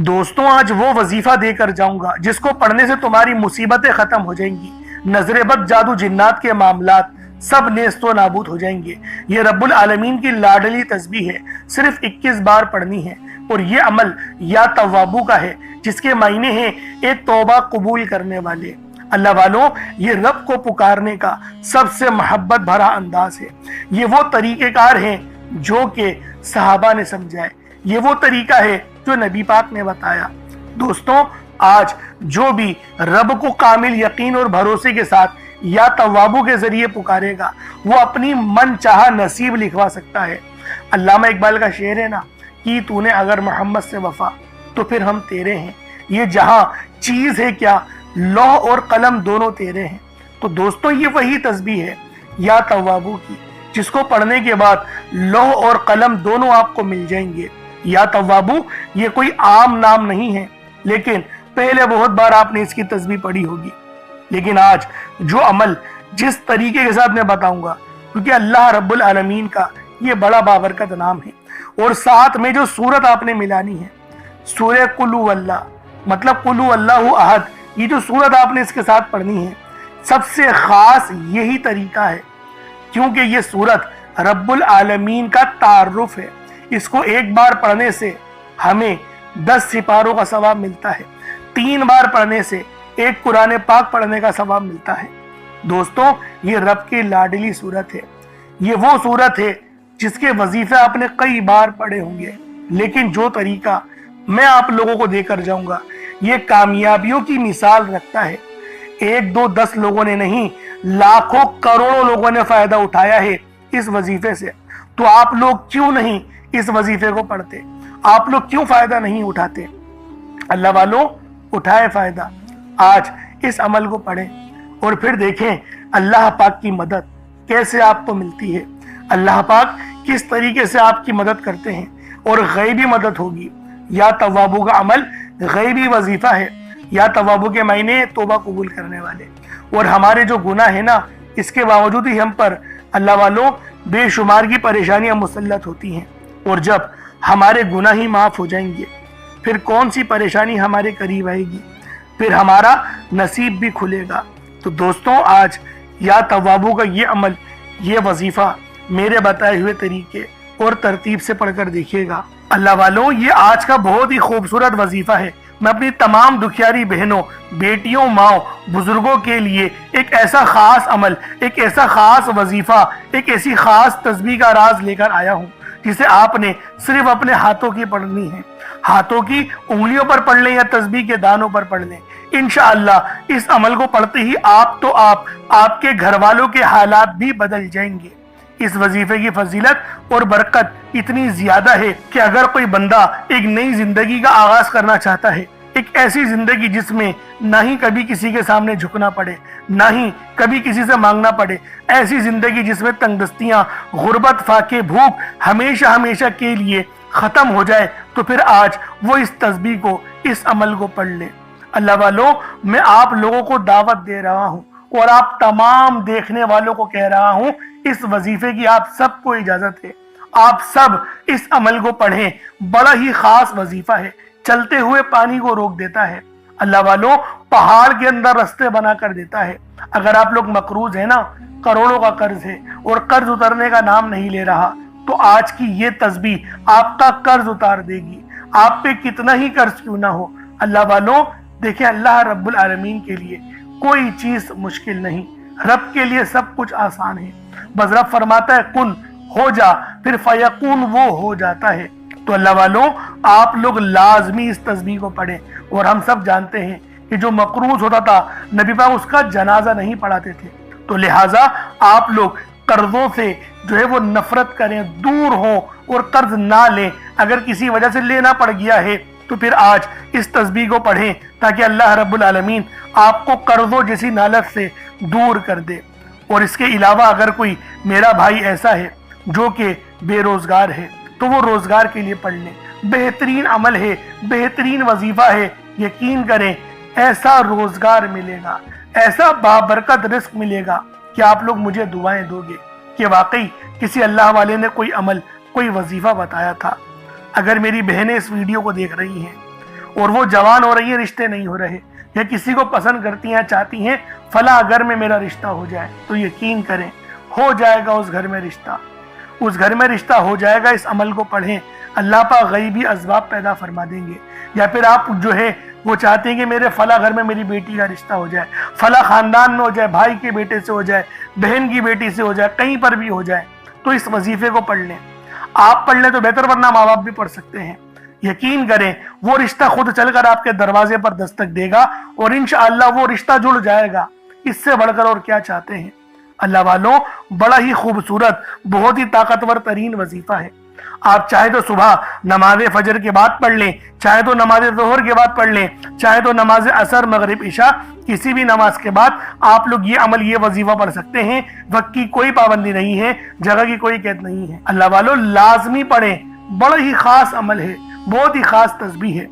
दोस्तों, आज वो वजीफा देकर जाऊंगा जिसको पढ़ने से तुम्हारी मुसीबतें खत्म हो जाएंगी, नजरे बद, जादू, जिन्नात के मामलात सब नेस्तो नाबूद हो जाएंगे। ये रब्बुल आलमीन की लाडली तस्बीह है, सिर्फ 21 बार पढ़नी है। और ये अमल या तव्वाबू का है, जिसके मायने हैं एक तौबा कबूल करने वाले। अल्लाह वालों, ये रब को पुकारने का सबसे मोहब्बत भरा अंदाज है। ये वो तरीक़ेकार हैं जो कि सहाबा ने समझाए, ये वो तरीका है जो नबी पाक ने बताया। दोस्तों, आज जो भी रब को कामिल यकीन और भरोसे के साथ या तवाबू के जरिए पुकारेगा, वो अपनी मन चाहा नसीब लिखवा सकता है। अल्लामा इकबाल का शेर है ना कि तूने अगर मोहम्मद से वफा तो फिर हम तेरे हैं। ये जहां चीज है क्या, लौह और कलम दोनों तेरे हैं। तो दोस्तों, ये वही तस्बीह है या तवाबू की, जिसको पढ़ने के बाद लौह और कलम दोनों आपको मिल जाएंगे। या तवाबू ये कोई आम नाम नहीं है, लेकिन पहले बहुत बार आपने इसकी तस्बीह पढ़ी होगी। लेकिन आज जो अमल जिस तरीके के साथ मैं बताऊंगा, क्योंकि अल्लाह रब्बुल आलमीन का ये बड़ा बाबरकत नाम है, और साथ में जो सूरत आपने मिलानी है, सूरह कुल हुवल्लाह, मतलब कुल हुवल्लाहु अहद, ये जो सूरत आपने इसके साथ पढ़नी है, सबसे खास यही तरीका है, क्योंकि ये सूरत रब्बुल आलमीन का तारुफ है। इसको एक बार पढ़ने से हमें 10 सिपारों का सवाब मिलता है, 3 बार पढ़ने से एक कुरान पाक पढ़ने का सवाब मिलता है। दोस्तों, ये रब की लाडली सूरत है। ये वो सूरत है जिसके वजीफे आपने कई बार पढ़े होंगे, लेकिन जो तरीका मैं आप लोगों को देकर जाऊंगा, ये कामयाबियों की मिसाल रखता है। 1, 2, 10 लोगों ने नहीं, लाखों करोड़ों लोगों ने फायदा उठाया है इस वजीफे से। तो आप लोग क्यों नहीं इस वजीफे को पढ़ते? आप लोग क्यों फायदा नहीं उठाते? अल्लाह वालों, उठाए फायदा। आज इस अमल को पढ़ें और फिर देखें अल्लाह पाक की मदद कैसे आपको मिलती है। अल्लाह पाक किस तरीके से आपकी मदद करते हैं, और गैबी मदद होगी। या तवाबू का अमल गैबी वजीफा है। या तवाबू के मायने तौबा कबूल करने वाले। और हमारे जो गुनाह है ना, इसके बावजूद ही हम पर अल्लाह वालों बेशुमार की परेशानियां मुसल्लत होती हैं। और जब हमारे गुनाह ही माफ हो जाएंगे, फिर कौन सी परेशानी हमारे करीब आएगी, फिर हमारा नसीब भी खुलेगा। तो दोस्तों, आज या तवाबू का ये अमल, ये वजीफा मेरे बताए हुए तरीके और तरतीब से पढ़कर देखिएगा। अल्लाह वालों, ये आज का बहुत ही खूबसूरत वजीफा है। मैं अपनी तमाम दुखियारी बहनों, बेटियों, माओ, बुजुर्गों के लिए एक ऐसा खास अमल, एक ऐसा खास वजीफा, एक ऐसी खास तस्बीह का राज लेकर आया हूँ, जिसे आपने सिर्फ अपने हाथों की पढ़नी है। हाथों की उंगलियों पर पढ़ लें या तस्बीह के दानों पर पढ़ लें, इंशाअल्लाह इस अमल को पढ़ते ही आपके घर वालों के हालात भी बदल जाएंगे। इस वजीफे की फजीलत और बरकत इतनी ज्यादा है कि अगर कोई बंदा एक नई जिंदगी का आगाज करना चाहता है, एक ऐसी जिंदगी जिसमें ना ही कभी किसी के सामने झुकना पड़े, ना ही कभी किसी से मांगना पड़े, ऐसी जिंदगी जिसमें तंगदस्तियां, गुर्बत, फाके, भूख हमेशा हमेशा के लिए खत्म हो जाए, तो फिर आज वो इस तस्बीह को, इस अमल को पढ़ ले। अल्लाह वालों, मैं आप लोगों को दावत दे रहा हूँ और आप तमाम देखने वालों को कह रहा हूँ, इस वजीफे की आप सबको इजाजत है। आप सब इस अमल को पढ़ें। बड़ा ही खास वजीफा है, चलते हुए पानी को रोक देता है। अल्लाह वालों, पहाड़ के अंदर रास्ते बना कर देता है। अगर आप लोग मकरूज है ना, करोड़ों का कर्ज है और कर्ज उतरने का नाम नहीं ले रहा, तो आज की ये तस्बीह आपका कर्ज उतार देगी। आप पे कितना ही कर्ज क्यों ना हो। अल्लाह वालों, देखिए, अल्लाह रब्बुल आलमीन के लिए कोई चीज मुश्किल नहीं। रब के लिए सब कुछ आसान है। बस रब फरमाता है कुन, हो जा, फिर फयकून, वो हो जाता है। तो अल्लाह वालों, आप लोग लाजमी इस तस्बीह को पढ़ें। और हम सब जानते हैं कि जो मकरूज होता था, नबी पाक उसका जनाजा नहीं पढ़ाते थे। तो लिहाजा आप लोग कर्जों से जो है वो नफरत करें, दूर हों और कर्ज ना लें। अगर किसी वजह से लेना पड़ गया है, तो फिर आज इस तस्बीह को पढ़ें, ताकि अल्लाह रब्बुल आलमीन आपको कर्जों जैसी नालत से दूर कर दे। और इसके अलावा अगर कोई मेरा भाई ऐसा है जो कि बेरोजगार है, तो वो रोजगार के लिए पढ़ लें। बेहतरीन अमल है, बेहतरीन वजीफा है। यकीन करें, ऐसा रोजगार मिलेगा, ऐसा बाबरकत रिस्क मिलेगा कि आप लोग मुझे दुआएं दोगे कि वाकई किसी अल्लाह वाले ने कोई अमल, कोई वजीफा बताया था। अगर मेरी बहनें इस वीडियो को देख रही हैं और वो जवान हो रही है, रिश्ते नहीं हो रहे, या किसी को पसंद करती हैं, चाहती हैं फला घर में मेरा रिश्ता हो जाए, तो यकीन करें हो जाएगा उस घर में रिश्ता, उस घर में रिश्ता हो जाएगा। इस अमल को पढ़ें, अल्लाह पाक गैबी असबाब पैदा फरमा देंगे। या फिर आप जो है वो चाहते हैं कि मेरे फला घर में मेरी बेटी का रिश्ता हो जाए, फला खानदान में हो जाए, भाई के बेटे से हो जाए, बहन की बेटी से हो जाए, कहीं पर भी हो जाए, तो इस वजीफे को पढ़ लें। आप पढ़ लें तो बेहतर, वरना माँ बाप भी पढ़ सकते हैं। यकीन करें वो रिश्ता खुद चलकर आपके दरवाजे पर दस्तक देगा और इंशाअल्लाह वो रिश्ता जुड़ जाएगा। इससे बढ़कर और क्या चाहते हैं। अल्लाह वालों, बड़ा ही खूबसूरत, बहुत ही ताकतवर तरीन वजीफा है। आप चाहे तो सुबह नमाज फजर के बाद पढ़ लें, चाहे तो नमाज ज़ोहर के बाद पढ़ लें, चाहे तो नमाज असर मगरिब इशा, किसी भी नमाज के बाद आप लोग ये अमल, ये वजीफा पढ़ सकते हैं। वक्त की कोई पाबंदी नहीं है, जगह की कोई कैद नहीं है। अल्लाह वालों, लाजमी पढ़ें, बड़ा ही खास अमल है, बहुत ही खास तस्बीह है।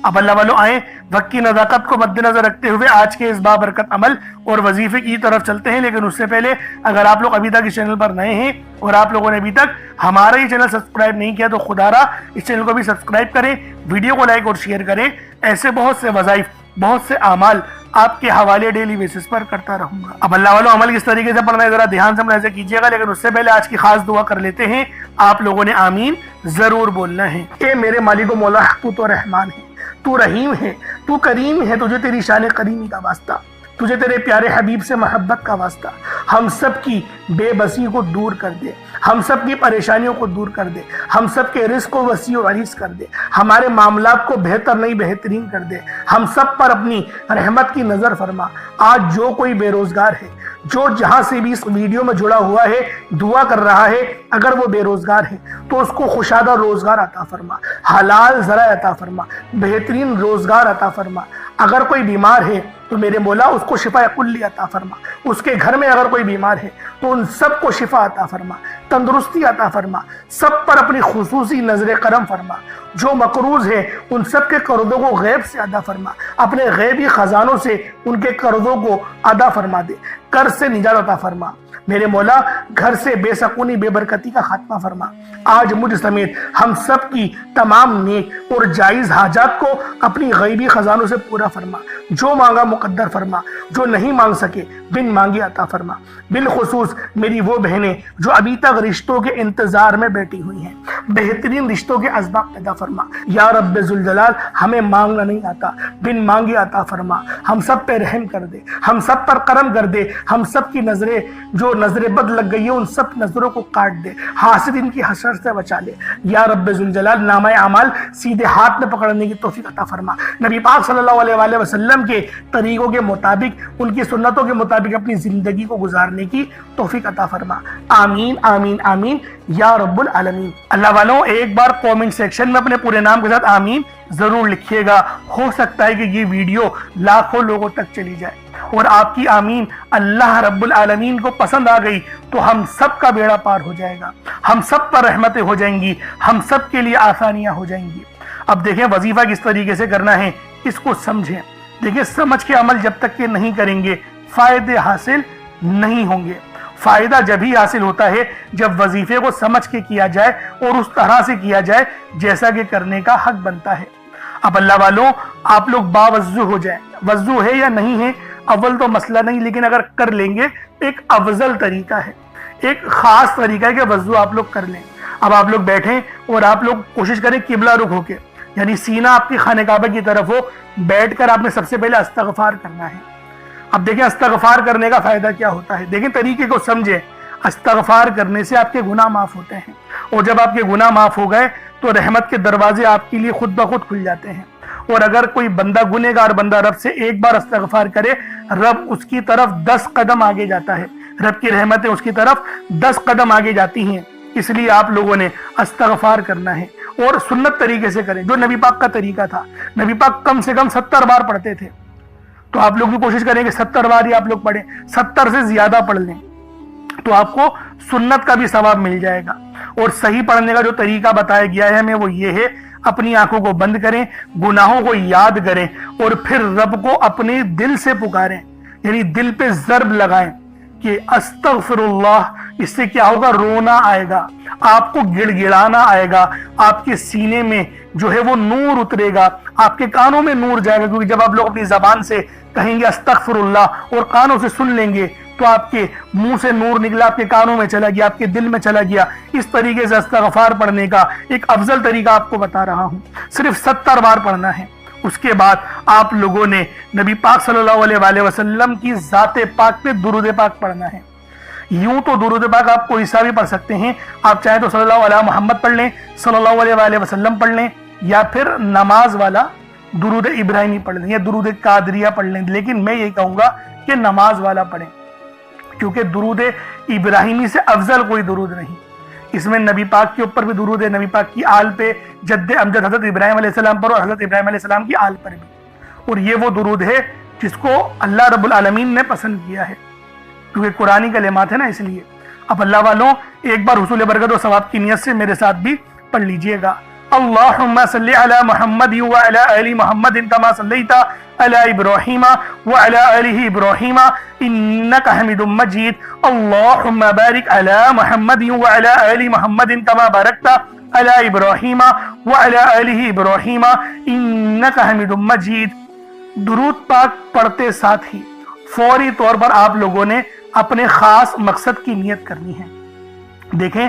अब अल्लाह वालों आए, वक्त की नज़ाकत को मद्देनजर रखते हुए आज के इस बाबरकत अमल और वजीफे की तरफ चलते हैं। लेकिन उससे पहले अगर आप लोग अभी तक इस चैनल पर नए हैं और आप लोगों ने अभी तक हमारा ये चैनल सब्सक्राइब नहीं किया, तो खुदारा इस चैनल को भी सब्सक्राइब करें, वीडियो को लाइक और शेयर करें। ऐसे बहुत से वज़ाइफ, बहुत से आमाल आपके हवाले डेली बेसिस पर करता रहूंगा। अब अल्लाह वालों, अमल किस तरीके से पढ़ना है जरा ध्यान से मुलाहिज़ा कीजिएगा। लेकिन उससे पहले आज की खास दुआ कर लेते हैं। आप लोगों ने आमीन जरूर बोलना है। ए मेरे मालिक मौला, तू तो रहमान है, तू रहीम है, तू करीम है, तुझे तेरी शान करीमी का वास्ता, तुझे तेरे प्यारे हबीब से मोहब्बत का वास्ता। हम सब की बेबसी को दूर कर दे, हम सब की परेशानियों को दूर कर दे, हम सब के रिस्क को वसी और अरीज कर दे, हमारे मामलात को बेहतर नहीं बेहतरीन कर दे। हम सब पर अपनी रहमत की नज़र फरमा। आज जो कोई बेरोजगार है, जो जहां से भी इस वीडियो में जुड़ा हुआ है, दुआ कर रहा है, अगर वो बेरोजगार है तो उसको खुशादा रोजगार अता फरमा, हलाल ज़रा अता फरमा, बेहतरीन रोजगार अता फरमा। अगर कोई बीमार है तो मेरे मौला उसको शिफा कुल्ली अता फरमा। उसके घर में अगर कोई बीमार है तो उन सबको शिफा अता फरमा, तंदुरुस्ती अता फरमा। सब पर अपनी खुसूसी नजर करम फरमा। जो मकरूज है उन सब के कर्जों को गैब से अदा फरमा, अपने गैबी खजानों से उनके कर्जों को अदा फरमा दे, कर्ज से निजात अता फरमा। मेरे मौला, घर से बेसकूनी बेबरकती का खात्मा फरमा। आज मुझ समेत हम सब की तमाम नेक और जायज़ हाजात को अपनी गैबी खजानों से पूरा फरमा। जो मांगा मुकद्दर फरमा, जो नहीं मांग सके बिन मांगे अता फरमा। बिलखुसूस मेरी वो बहनें जो अभी तक रिश्तों के इंतजार में बैठी हुई हैं, बेहतरीन रिश्तों के असबाब पैदा फरमा। या रब्बे जुल जलाल, हमें मांगना नहीं आता, बिन मांगे अता फरमा। हम सब पे रहम कर दे, हम सब पर करम कर दे। हम सब की नजरें जो नजरें बद लग गई है, उन सब नजरों को काट दे, हासिदीन की हसर से बचा ले। या रब्बे जुल जलाल, नामा अमाल सीधे हाथ में पकड़ने की तौफीक अता फरमा। नबी पाक सल्लल्लाहु अलैहि वसल्लम के तरीकों के मुताबिक, उनकी सुन्नतों के मुताबिक अपनी जिंदगी को गुजारने की तौफीक अता फरमा। आमीन आमीन आमीन या रब्बुल आलमीन। अल्लाह वालों, एक बार कमेंट सेक्शन में अपने पूरे नाम के साथ आमीन जरूर लिखिएगा। हो सकता है कि ये वीडियो लाखों लोगों तक चली जाए और आपकी आमीन अल्लाह रब्बुल आलमीन को पसंद आ गई तो हम सब का बेड़ा पार हो जाएगा, हम सब पर रहमतें हो जाएंगी, हम सब के लिए आसानियां हो जाएंगी। अब देखें वजीफा किस तरीके से करना है, इसको समझें। देखिए, समझ के अमल जब तक के नहीं करेंगे फायदे हासिल नहीं होंगे। फायदा जब ही हासिल होता है जब वजीफे को समझ के किया जाए और उस तरह से किया जाए जैसा कि करने का हक बनता है। अब अल्लाह वालों, आप लोग बावजू हो जाए, वजू है या नहीं है अव्वल तो मसला नहीं, लेकिन अगर कर लेंगे एक अफजल तरीका है, एक खास तरीका है कि वजू आप लोग कर लें। अब आप लोग बैठें और आप लोग कोशिश करें किबला रुख होके, यानी सीना आपकी खाने काबा की तरफ हो। बैठकर आपने सबसे पहले अस्तगफार करना है। अब देखें अस्तगफार करने का फायदा क्या होता है, देखें तरीके को समझें। अस्तगफार करने से आपके गुनाह माफ होते हैं और जब आपके गुनाह माफ हो गए तो रहमत के दरवाजे आपके लिए खुद ब खुद खुल जाते हैं। और अगर कोई बंदा गुनहगार बंदा रब से एक बार अस्तगफार करे, रब उसकी तरफ 10 कदम आगे जाता है, रब की रहमतें उसकी तरफ 10 कदम आगे जाती हैं। इसलिए आप लोगों ने अस्तगफार करना है और सुन्नत तरीके से करें, जो नबी पाक का तरीका था। नबी पाक कम से कम 70 बार पढ़ते थे, तो आप लोग भी कोशिश करें कि 70 बार ही आप लोग पढ़ें, 70 से ज्यादा पढ़ लें तो आपको सुन्नत का भी सवाब मिल जाएगा। और सही पढ़ने का जो तरीका बताया गया है हमें वो ये है, अपनी आंखों को बंद करें, गुनाहों को याद करें और फिर रब को अपने दिल से पुकारें, यानी दिल पे ज़र्ब लगाएं कि अस्तगफिरुल्लाह اس سے کیا ہوگا؟ رونا آئے گا، آپ کو گڑ گڑانا آئے گا، آپ کے سینے میں جو ہے وہ نور اترے گا، آپ کے کانوں میں نور جائے گا، کیونکہ جب آپ لوگ اپنی زبان سے کہیں گے استغفر اللہ اور کانوں سے سن لیں گے تو آپ کے منہ سے نور نکلا، آپ کے کانوں میں چلا گیا، آپ کے دل میں چلا گیا۔ اس طریقے سے استغفار پڑھنے کا ایک افضل طریقہ آپ کو بتا رہا ہوں، صرف 70 بار پڑھنا ہے۔ اس کے بعد آپ لوگوں نے نبی پاک صلی اللہ علیہ وآلہ وسلم کی ذات پاک پہ درود پاک پڑھنا ہے۔ یوں تو درود پاک آپ کوئی سا بھی پڑھ سکتے ہیں، آپ چاہیں تو صلی اللہ علیہ محمد پڑھ لیں، صلی اللہ علیہ وآلہ وسلم پڑھ لیں، یا پھر نماز والا درود ابراہیمی پڑھ لیں یا درود قادریہ پڑھ لیں، لیکن میں یہ کہوں گا کہ نماز والا پڑھیں، کیونکہ درود ابراہیمی سے افضل کوئی درود نہیں۔ اس میں نبی پاک کے اوپر بھی درود ہے، نبی پاک کی آل پہ، جد امجد حضرت ابراہیم علیہ السلام پر اور حضرت ابراہیم علیہ السلام کی آل پر بھی، اور یہ وہ درود ہے جس کو اللہ رب العالمین نے پسند کیا ہے، کیونکہ قرآنی کلمات ہے نا، اس لیے۔ اب اللہ والوں ایک بار حصول برکت و ثواب کی نیت سے میرے ساتھ بھی پڑھ لیجئے گا۔ اللہم صلی علی محمد وعلی آل محمد کما صلیت علی ابراہیم وعلی آل ابراہیم انک حمید مجید۔ اللہم بارک علی محمد وعلی آل محمد کما بارکت علی ابراہیم وعلی آل ابراہیم انک حمید مجید۔ درود پاک پڑھتے ساتھ ہی فوری طور پر آپ لوگوں نے اپنے خاص مقصد کی نیت کرنی ہے۔ دیکھیں،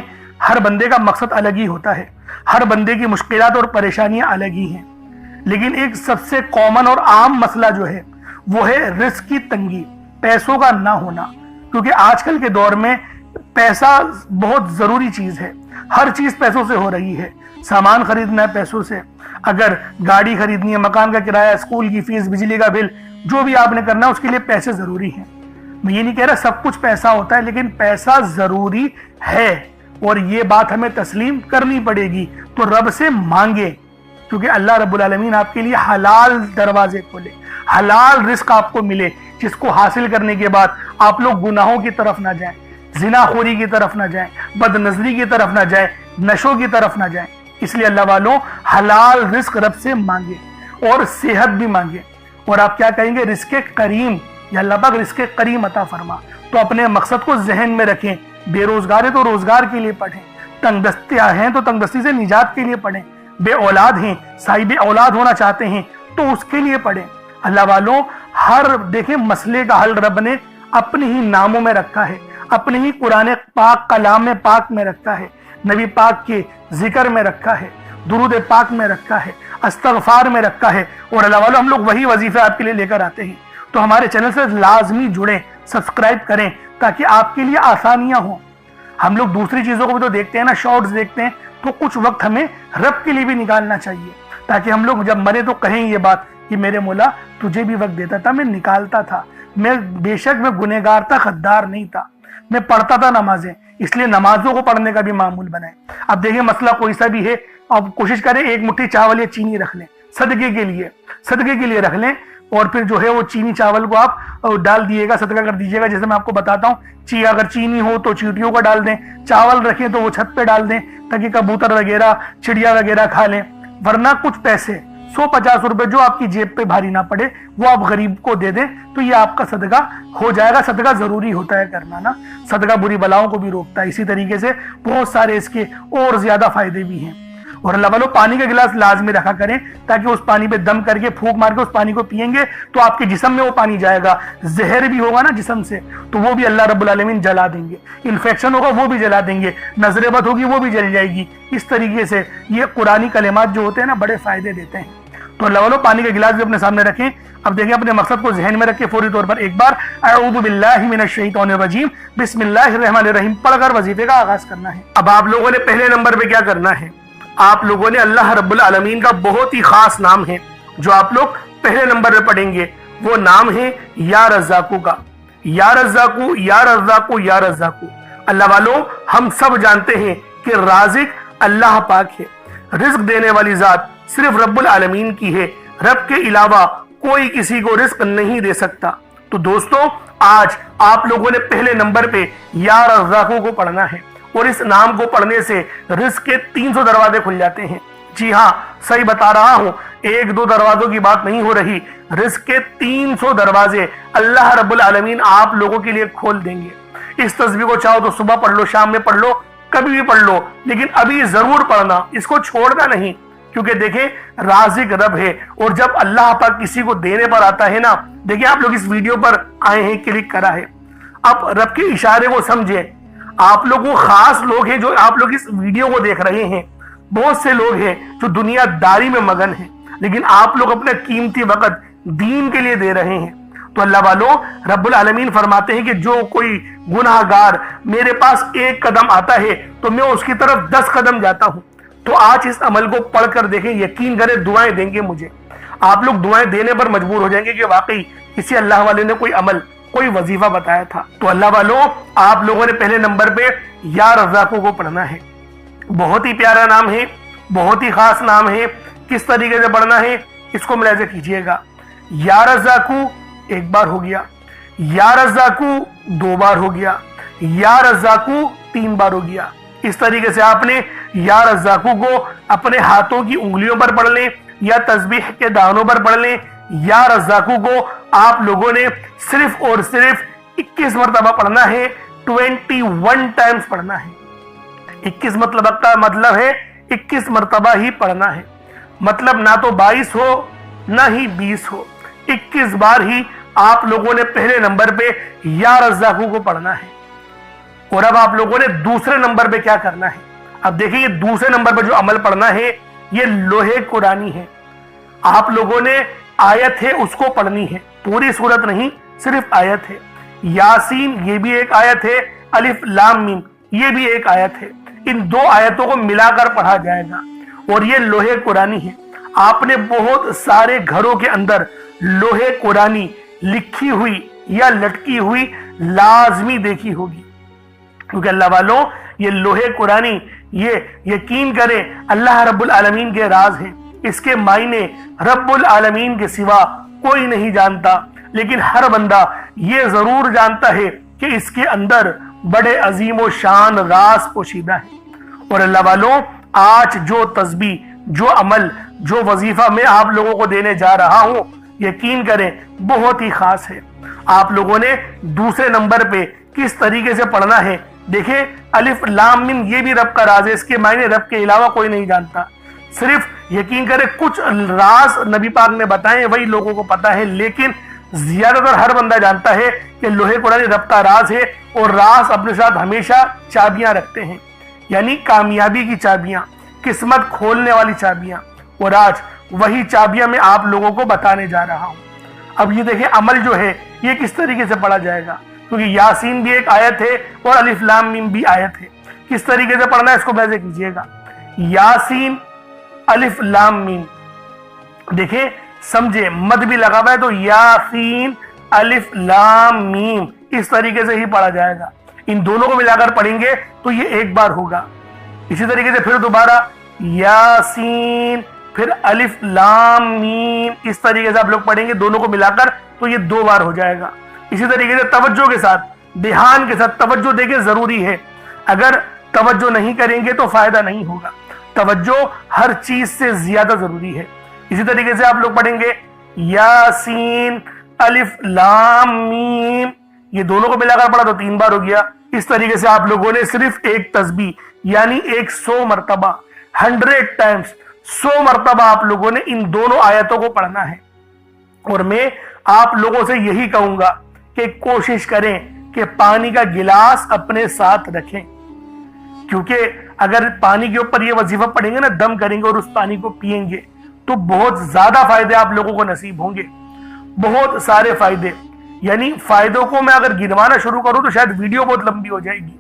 ہر بندے کا مقصد الگ ہی ہوتا ہے، ہر بندے کی مشکلات اور پریشانیاں الگ ہی ہیں، لیکن ایک سب سے کامن اور عام مسئلہ جو ہے وہ ہے رزق کی تنگی، پیسوں کا نہ ہونا، کیونکہ آج کل کے دور میں پیسہ بہت ضروری چیز ہے، ہر چیز پیسوں سے ہو رہی ہے، سامان خریدنا ہے پیسوں سے، اگر گاڑی خریدنی ہے، مکان کا کرایہ، اسکول کی فیس، بجلی کا بل، جو بھی آپ نے کرنا ہے اس کے لیے پیسے ضروری ہیں۔ میں یہ نہیں کہہ رہا سب کچھ پیسہ ہوتا ہے، لیکن پیسہ ضروری ہے، اور یہ بات ہمیں تسلیم کرنی پڑے گی، تو رب سے مانگے، کیونکہ اللہ رب العالمین آپ کے لیے حلال دروازے کھولے، حلال رزق آپ کو ملے، جس کو حاصل کرنے کے بعد آپ لوگ گناہوں کی طرف نہ جائیں، زنا خوری کی طرف نہ جائیں، بد نظری کی طرف نہ جائیں، نشوں کی طرف نہ جائیں۔ اس لیے اللہ والوں حلال رزق رب سے مانگے اور صحت بھی مانگے، اور آپ کیا کہیں گے؟ رزق کریم، یا اللہ پاک رزق کریم عطا فرما۔ تو اپنے مقصد کو ذہن میں رکھیں، بے روزگار ہے تو روزگار کے لیے پڑھیں، تنگ دستیاں ہیں تو تنگ دستی سے نجات کے لیے پڑھیں، بے اولاد ہیں، صاحب اولاد ہونا چاہتے ہیں تو اس کے لیے پڑھیں۔ اللہ والوں ہر دیکھیں مسئلے کا حل رب نے اپنے ہی ناموں میں رکھا ہے، اپنے ہی قرآن پاک کلام پاک میں رکھا ہے، نبی پاک کے ذکر میں رکھا ہے، درود پاک میں رکھا ہے، استغفار میں رکھا ہے، اور اللہ والوں ہم لوگ وہی وظیفے آپ کے لیے لے کر آتے ہیں۔ تو ہمارے چینل سے لازمی جڑیں، سبسکرائب کریں، تاکہ آپ کے لیے آسانیاں ہوں۔ ہم لوگ دوسری چیزوں کو بھی تو دیکھتے ہیں نا، شارٹس دیکھتے ہیں، تو کچھ وقت ہمیں رب کے لیے بھی نکالنا چاہیے، تاکہ ہم لوگ جب مرے تو کہیں یہ بات کہ میرے مولا تجھے بھی وقت دیتا تھا، میں نکالتا تھا، میں بے شک میں گنہگار تھا، غدار نہیں تھا، میں پڑھتا تھا نمازیں، اس لیے نمازوں کو پڑھنے کا بھی معمول بنائیں۔ اب دیکھیں مسئلہ کوئی سا بھی ہے، اب کوشش کریں ایک مٹھی چاول یا چینی رکھ لیں، صدقے کے لیے رکھ لیں، اور پھر جو ہے وہ چینی چاول کو آپ ڈال دیے گا، صدقہ کر دیجیے گا۔ جیسے میں آپ کو بتاتا ہوں، اگر چینی ہو تو چیونٹیوں کو ڈال دیں، چاول رکھیں تو وہ چھت پہ ڈال دیں تاکہ کبوتر وغیرہ چڑیا وغیرہ کھا لیں، ورنہ کچھ پیسے 150 روپے جو آپ کی جیب پہ بھاری نہ پڑے وہ آپ غریب کو دے دیں، تو یہ آپ کا صدقہ ہو جائے گا۔ صدقہ ضروری ہوتا ہے کرنا نا، صدقہ بری بلاؤں کو بھی روکتا ہے، اسی طریقے سے بہت سارے اس کے اور زیادہ فائدے بھی ہیں۔ اور اللہ والوں پانی کا گلاس لازمی رکھا کریں، تاکہ اس پانی پہ دم کر کے پھونک مار کے اس پانی کو پئیں گے تو آپ کے جسم میں وہ پانی جائے گا، زہر بھی ہوگا نا جسم سے تو وہ بھی اللہ رب العالمین جلا دیں گے، انفیکشن ہوگا وہ بھی جلا دیں گے، نظر بد ہوگی وہ بھی جل جائے گی۔ اس طریقے سے یہ قرآنی کلمات جو ہوتے ہیں نا بڑے فائدے دیتے ہیں۔ تو اللہ والوں پانی کا گلاس بھی اپنے سامنے رکھیں۔ اب دیکھیں اپنے مقصد کو ذہن میں رکھ کے فوری طور پر ایک بار اعوذ باللہ من الشیطان الرجیم بسم اللہ الرحمن الرحیم پڑھ کر وظیفے کا آغاز کرنا ہے۔ اب آپ لوگوں نے پہلے نمبر پہ کیا کرنا ہے؟ آپ لوگوں نے اللہ رب العالمین کا بہت ہی خاص نام ہے جو آپ لوگ پہلے نمبر پہ پڑھیں گے، وہ نام ہے یا رزاقو کا۔ یا رزاقو یا رزاقو یا رزاقو۔ اللہ والوں ہم سب جانتے ہیں کہ رازق اللہ پاک ہے، رزق دینے والی ذات صرف رب العالمین کی ہے، رب کے علاوہ کوئی کسی کو رزق نہیں دے سکتا۔ تو دوستو آج آپ لوگوں نے پہلے نمبر پہ یا رزاقو کو پڑھنا ہے، اور اس نام کو پڑھنے سے رزق کے 300 دروازے کھل جاتے ہیں۔ جی ہاں صحیح بتا رہا ہوں، 1-2 دروازوں کی بات نہیں ہو رہی، رزق کے 300 دروازے اللہ رب العالمین آپ لوگوں کے لیے کھول دیں گے۔ इस तस्बीह को चाहो तो सुबह पढ़ लो, शाम में पढ़ लो, कभी भी पढ़ लो, लेकिन अभी जरूर पढ़ना, इसको छोड़ना नहीं, क्योंकि देखें राज़िक रब है। और जब अल्लाह पाक किसी को देने पर आता है ना, देखिए आप लोग इस वीडियो पर आए हैं, क्लिक करा है, आप रब के इशारे को समझे। आप लोगों खास लोग हैं जो आप लोग इस वीडियो को देख रहे हैं, बहुत से लोग हैं जो दुनियादारी में मगन हैं, लेकिन आप लोग अपना कीमती वक्त दीन के लिए दे रहे हैं। तो अल्लाह वालों, रब्बुल आलमीन फरमाते हैं कि जो कोई गुनाहगार मेरे पास एक कदम आता है तो मैं उसकी तरफ 10 कदम जाता हूं। तो आज इस अमल को पढ़कर देखें, यकीन करें दुआएं देंगे मुझे, आप लोग दुआएं देने पर मजबूर हो जाएंगे कि वाकई किसी अल्लाह वाले ने कोई अमल, कोई वजीफा बताया था। तो अल्लाह वालों, आप लोगों ने पहले नंबर पे या रज़ाकू को पढ़ना है। बहुत ही प्यारा नाम है, बहुत ही खास नाम है। किस तरीके से पढ़ना है इसको मुलाहिज़ा कीजिएगा। या रज़ाकू एक बार हो गया, या रज़ाकू 2 बार हो गया, या रज़ाकू 3 बार हो गया। इस तरीके से आपने या रज़ाकू को अपने हाथों की उंगलियों पर पढ़ लें या तस्बीह के दानों पर पढ़ लें। या रज़ाकू को आप लोगों ने सिर्फ और सिर्फ 21 मरतबा पढ़ना है, 21 टाइम्स पढ़ना है। 21 मतलब का मतलब है 21 मरतबा ही पढ़ना है, मतलब ना तो 22 हो ना ही 20 हो, 21 बार ही आप लोगों ने पहले नंबर पे या रज़ाकू को पढ़ना है। और अब आप लोगों ने दूसरे नंबर पे क्या करना है, अब देखिए ये दूसरे नंबर पे जो अमल पढ़ना है ये लोहे कुरानी है। आप लोगों ने आयत है उसको पढ़नी है, पूरी सूरत नहीं, सिर्फ आयत है। यासीन ये भी एक आयत है, अलिफ लाम मीम ये भी एक आयत है। इन 2 आयतों को मिलाकर पढ़ा जाएगा और ये लोहे कुरानी है। आपने बहुत सारे घरों के अंदर लोहे कुरानी लिखी हुई या लटकी हुई लाजमी देखी होगी, क्योंकि अल्लाह वालों ये लोहे कुरानी, ये यकीन करें अल्लाह रब्बुल आलमीन के राज है। इसके मायने रब्बुल आलमीन के सिवा कोई नहीं जानता, लेकिन हर बंदा ये जरूर जानता है कि इसके अंदर बड़े अजीम व शान राज पोशीदा है। और अल्लाह वालों, आज जो तस्बीह, जो अमल, जो वजीफा मैं आप लोगों को देने जा रहा हूं, यकीन करें बहुत ही खास है। आप लोगों ने दूसरे नंबर पे किस तरीके से पढ़ना है, देखिए अलिफ लाम मीम ये भी रब का राज है, इसके मायने रब के अलावा कोई नहीं जानता। सिर्फ यकीन करें कुछ राज नबी पाक ने बताए वही लोगों को पता है, लेकिन ज्यादातर हर बंदा जानता है कि लोहे कुरानी रब का राज है। और राज अपने साथ हमेशा चाबियां रखते हैं, यानी कामयाबी की चाबियां, किस्मत खोलने वाली चाबियां। और आज वही चाबियां मैं आप लोगों को बताने जा रहा हूं। अब ये देखिए अमल जो है ये किस तरीके से पढ़ा जाएगा, क्योंकि यासीन भी एक आयत है और अलिफ लाम मीम भी आयत है। किस तरीके से पढ़ना है इसको वैसे कीजिएगा। यासीन अलिफ लाम मीम, देखिए समझे, मद भी लगा हुआ है, तो यासीन अलिफ लाम मीम इस तरीके से ही पढ़ा जाएगा। इन दोनों को मिलाकर पढ़ेंगे तो ये एक बार होगा। इसी तरीके से फिर दोबारा यासीन, फिर अलिफ लाम मीम, इस तरीके से आप लोग पढ़ेंगे दोनों को मिलाकर तो ये 2 बार हो जाएगा। इसी तरीके से तवज्जो के साथ, ध्यान के साथ, तवज्जो देखिए जरूरी है, अगर तवज्जो नहीं करेंगे तो फायदा नहीं होगा। तवज्जो हर चीज से ज्यादा जरूरी है। इसी तरीके से आप लोग पढ़ेंगे यासीन अलिफ लाम मीम, ये दोनों को मिलाकर पढ़ा तो 3 बार हो गया। इस तरीके से आप लोगों ने सिर्फ एक तस्बीह यानी 100 मरतबा, 100 टाइम्स, 100 मरतबा आप लोगों ने इन दोनों आयतों को पढ़ना है। और मैं आप लोगों से यही कहूंगा कि कोशिश करें कि पानी का गिलास अपने साथ रखें, क्योंकि अगर पानी के ऊपर ये वजीफा पढ़ेंगे ना, दम करेंगे और उस पानी को पिएंगे तो बहुत ज्यादा फायदे आप लोगों को नसीब होंगे, बहुत सारे फायदे। यानी फायदों को मैं अगर गिनवाना शुरू करूं तो शायद वीडियो बहुत लंबी हो जाएगी,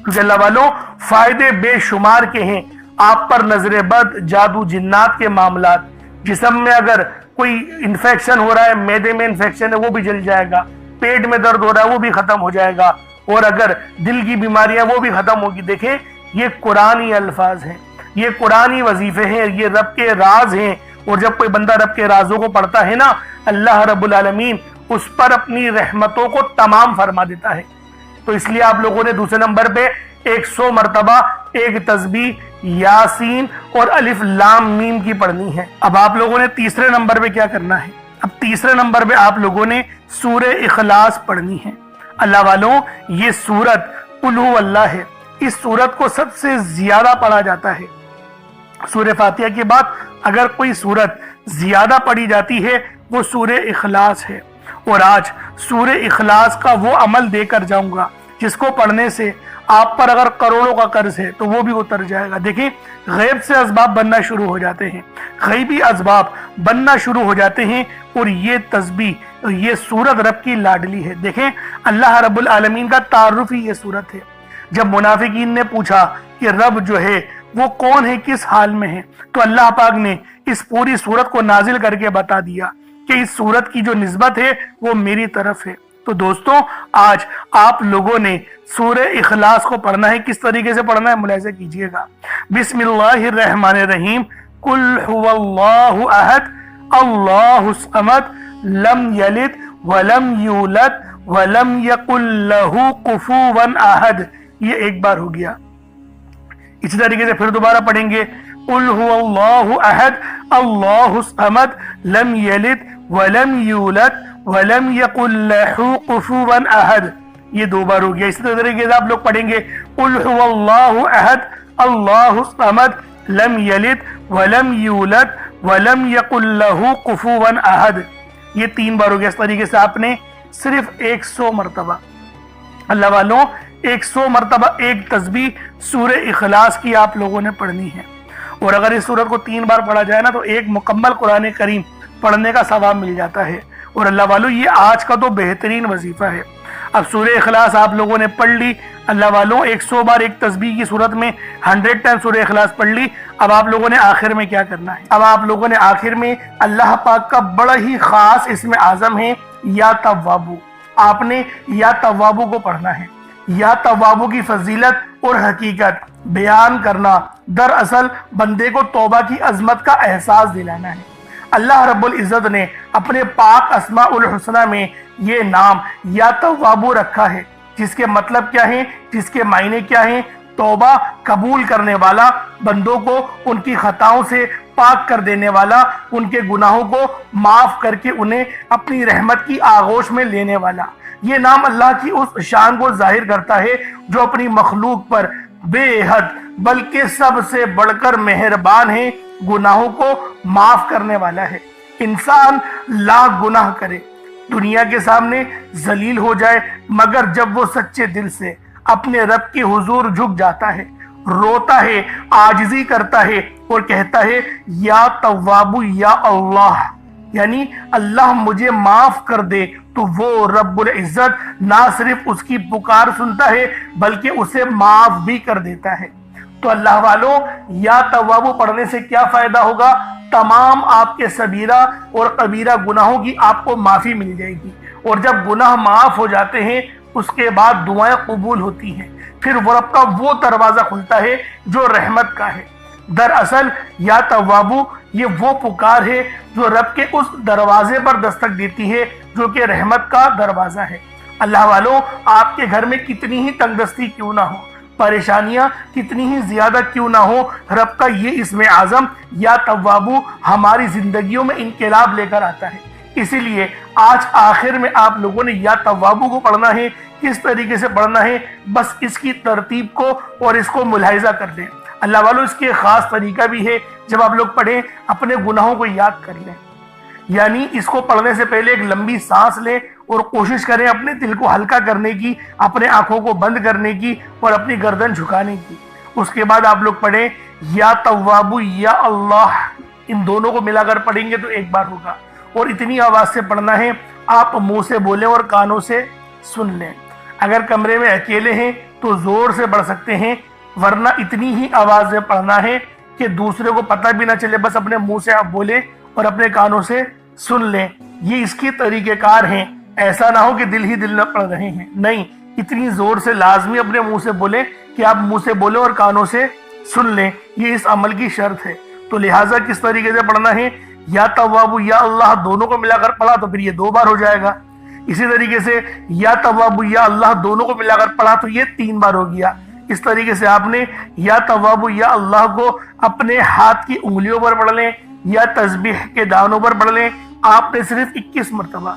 क्योंकि अल्लाह वालों फायदे बेशुमार के हैं। आप पर नजर बद, जादू, जिन्नात के मामलात, जिस्म में अगर कोई इन्फेक्शन हो रहा है, मैदे में इन्फेक्शन है वो भी जल जाएगा, पेट में दर्द हो रहा है वो भी खत्म हो जाएगा, और अगर दिल की बीमारियां वो भी खत्म होगी। देखें ये कुरानी अल्फाज हैं, ये कुरानी वजीफे हैं, ये रब के राज हैं। और जब कोई बंदा रब के राजों को पढ़ता है ना, अल्लाह रब्बुल आलमीन उस पर अपनी रहमतों को तमाम फरमा देता है। तो इसलिए आप लोगों ने दूसरे नंबर पे 100 मरतबा एक तस्बीह यासीन और अलिफ लाम मीम की पढ़नी है। अब आप लोगों ने तीसरे नंबर पे क्या करना है, अब तीसरे नंबर पे आप लोगों ने सूरह इखलास पढ़नी है। अल्लाह वालों, ये सूरत कुल हु अल्लाह है। इस सूरत को सबसे ज्यादा पढ़ा जाता है। सूरह फातिहा के बाद अगर कोई सूरत ज्यादा पढ़ी जाती है वो सूरह इखलास है। और आज सूरह इखलास का वो अमल देकर जाऊंगा जिसको पढ़ने से आप पर अगर करोड़ों का कर्ज है तो वो भी उतर जाएगा। देखिए, गैब से असबाब बनना शुरू हो जाते हैं, गैबी असबाब बनना शुरू हो जाते हैं। और ये तस्बीह, ये सूरत रब की लाडली है। देखें, अल्लाह रब्बुल आलमीन का तारुफ ही ये सूरत है। जब मुनाफिकीन ने पूछा कि रब जो है वो कौन है, किस हाल में है, तो अल्लाह पाक ने इस पूरी सूरत को नाजिल करके बता दिया कि इस सूरत की जो निस्बत है वो मेरी तरफ है। तो दोस्तों, आज आप लोगों ने सूरह इखलास को पढ़ना है। किस तरीके से पढ़ना है मुलाहिज़ा कीजिएगा। बिस्मिल्लाहिर्रहमानिर्रहीम। कुल हुवल्लाहु अहद अल्लाहुस समद लम यलिद वलम यूलद वलम यकुल लहू कुफुवन अहद। ये एक बार हो गया। इसी तरीके से फिर दोबारा पढ़ेंगे। कुल हुवल्लाहु अहद अल्लाहुस समद लम यलिद वलम यूलद वलम यकुल लहू कुफुवन अहद। ये दो बार हो गया। इसी तरीके से आप लोग पढ़ेंगे। कुल हुवल्लाहु अहद अल्लाहुस समद लम यलिद वलम यूलद वलम यकुल लहू कुफुवन अहद। ये 3 बार हो गया। इस तरीके से आपने सिर्फ 100 मरतबा, अल्लाह वालों, 100 मरतबा एक तस्बीह सूरह इखलास की आप लोगों ने पढ़नी है। और अगर इस सूरत को 3 बार पढ़ा जाए ना तो एक मुकम्मल कुरान करीम पढ़ने का सवाब मिल जाता है। और अल्लाह वालों, ये आज का तो बेहतरीन वजीफा है। अब सूरह इखलास आप लोगों ने पढ़ ली, अल्लाह वालों, 100 बार एक तस्बीह की सूरत में 100 टाइम सूरह इखलास पढ़ ली। अब आप लोगों ने आखिर में क्या करना है? अब आप लोगों ने आखिर में अल्लाह पाक का बड़ा ही खास इसमें आजम है या तव्वाबू। आपने या तव्वाबू को पढ़ना है। या तव्वाबू की फजीलत और हकीकत बयान करना, दरअसल बंदे को तौबा की अजमत का एहसास दिलाना है। अल्लाह रब्बुल इज़्ज़त ने अपने पाक अस्माउल हुस्ना में ये नाम या तव्वाबू रखा है, जिसके मतलब क्या है, जिसके मायने क्या है? तौबा कबूल करने वाला, बंदों को उनकी खताओं से पाक कर देने वाला, उनके गुनाहों को माफ करके उन्हें अपनी रहमत की आगोश में लेने वाला। ये नाम अल्लाह की उस शान को जाहिर करता है जो अपनी मखलूक पर बेहद बल्कि सबसे बढ़कर मेहरबान है, गुनाहों को माफ करने वाला है। इंसान लाख गुनाह करे, दुनिया के सामने जलील हो जाए, मगर जब वो सच्चे दिल से अपने रब के हुजूर झुक जाता है, रोता है, आजिज़ी करता है और कहता है या तव्वाबू या अल्लाह, यानी अल्लाह मुझे माफ कर दे, तो वो रब्बुल इज्जत ना सिर्फ उसकी पुकार सुनता है बल्कि उसे माफ भी कर देता है। तो अल्लाह वालों, या तव्वाबू पढ़ने से क्या फायदा होगा? तमाम आपके सबीरा और कबीरा गुनाहों की आपको माफी मिल जाएगी। और जब गुनाह माफ हो जाते हैं उसके बाद दुआएं कबूल होती हैं। फिर वो रब का वो दरवाजा खुलता है जो रहमत का है। दरअसल या तव्वाबू ये वो पुकार है जो रब के उस दरवाजे पर दस्तक देती है जो कि रहमत का दरवाजा है। अल्लाह वालों, आपके घर में कितनी ही तंगदस्ती क्यों ना हो, परेशानियां कितनी ही ज्यादा क्यों ना हो, रब का ये इसमें आजम या तव्वाबू हमारी जिंदगियों में इनकलाब लेकर आता है। इसीलिए आज आखिर में आप लोगों ने या तव्वाबू को पढ़ना है। किस तरीके से पढ़ना है, बस इसकी तरतीब को और इसको मुलाहिजा कर लें। अल्लाह वालों, इसके खास तरीका भी है। जब आप लोग पढ़ें अपने गुनाहों को याद कर लें, यानी इसको पढ़ने से पहले एक लंबी सांस लें और कोशिश करें अपने दिल को हल्का करने की, अपने आंखों को बंद करने की और अपनी गर्दन झुकाने की। उसके बाद आप लोग पढ़ें या तव्वाबू या अल्लाह। इन दोनों को मिलाकर पढ़ेंगे तो एक बार होगा। और इतनी आवाज से पढ़ना है, आप मुंह से बोलें और कानों से सुन लें। अगर कमरे में अकेले हैं तो जोर से पढ़ सकते हैं, वरना इतनी ही आवाज में पढ़ना है कि दूसरे को पता भी ना चले, बस अपने मुंह से आप बोले और अपने कानों से सुन लें। ये इसके तरीकेकार हैं। ऐसा ना हो कि दिल ही दिल न पढ़ रहे हैं, नहीं, इतनी जोर से लाजमी अपने मुंह से बोले कि आप मुंह से बोले और कानों से सुन लें। ये इस अमल की शर्त है। तो लिहाजा किस तरीके से पढ़ना है, या तव्वाबू या अल्लाह दोनों को मिलाकर पढ़ा तो फिर ये 2 बार हो जाएगा। इसी तरीके से या तव्वाबू या अल्लाह दोनों को मिलाकर पढ़ा तो ये 3 बार हो गया। इस तरीके से आपने या तव्वाबू या अल्लाह को अपने हाथ की उंगलियों पर पढ़ लें या तस्बीह के दानों पर पढ़ लें। आपने सिर्फ 21 मरतबा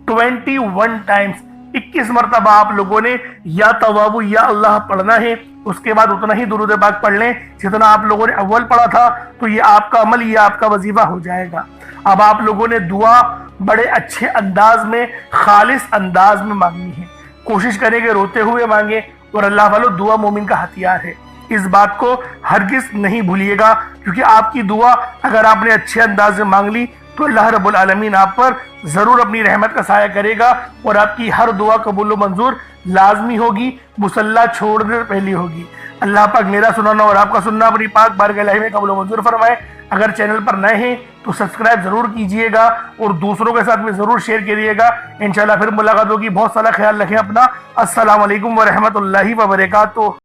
21 टाइम्स 21 मरतबा आप लोगों ने या तवाबु या अल्लाह पढ़ना है। उसके बाद उतना ही दुरूद पाक पढ़ लें जितना आप लोगों ने अव्वल पढ़ा था, तो ये आपका अमल, ये आपका वजीफा हो जाएगा। अब आप लोगों ने दुआ बड़े अच्छे अंदाज में, खालिस अंदाज में मांगनी है। कोशिश करें कि रोते हुए मांगे, और अल्लाह वालों दुआ मोमिन का हथियार है, इस बात को हरगिज नहीं भूलिएगा, क्योंकि आपकी दुआ अगर आपने अच्छे अंदाज में मांग ली तो अल्लाह रब्बुल आलमीन आप पर जरूर अपनी रहमत का साया करेगा, और आपकी हर दुआ कबूल मंजूर लाजमी होगी, मुसल्ला छोड़ने से पहले होगी। अल्लाह पाक मेरा सुनाना और आपका सुनना अपनी पाक बारगाह इलाही में कबूल मंजूर फरमाए। अगर चैनल पर नए हैं तो सब्सक्राइब जरूर कीजिएगा और दूसरों के साथ में जरूर शेयर करिएगा। इंशाल्लाह फिर मुलाकात होगी। बहुत सारा ख्याल रखें अपना। अस्सलाम वालेकुम व रहमतुल्लाहि व बरकातुहू।